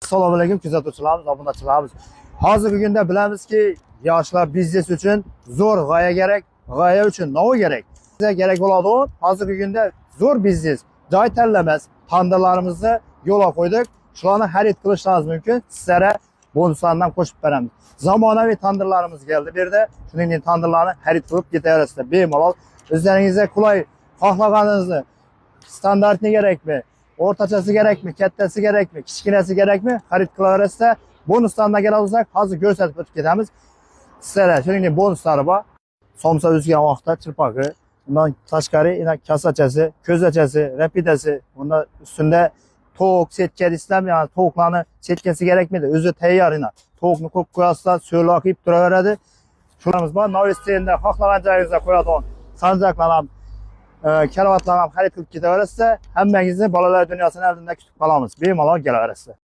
Assalomu alaykum kuzatuvchilarimiz, obunachilarimiz. Hozirgi kunda bilamizki, yoshlar biznes uchun zo'r g'oya kerak, g'oya uchun nima kerak? Bizga kerak bo'ladi, hozirgi kunda zo'r biznes, joy tanlamas, tandirlarimizni yo'lga qo'ydik. Shularni xarid qilishingiz mumkin. Sizlarga bonuslardan qo'shib beramiz. Zamonaviy tandirlarimiz keldi bu yerda. Shuningdek tandirlarni xarid qilib ketaverasizlar. Bemalol o'zlaringizga qulay xohlaganingizni standartni kerakmi? O'rtachasi kerakmi, kattasi kerakmi, kichkinasi kerakmi? Xarid qilaverasizlar. Bonuslardan keladisak, hozir ko'rsatib o'tib ketamiz. Sizlarga shuningdek bonuslari bor. Somsa uzgan vaqtda chilpaqi, undan tashqari kasachasi, ko'zachasi, rapidasi, unda ustunda tovuq setka islam, ya'ni tovuqlarni setkasi kerakmidi? O'zi tayyor ina. Tovuqni qo'yib qo'yasizlar, so'loq yeb turaveradi. Shularimiz bor. Novistenda xohlagan joyingizga qo'yadigan sanjaqlar ham karavotlar ham xarid qilib ketaverasizlar. Hammangizni bolalar dunyosini oldinda kutib qolamiz. Bemalol kelaverasizlar.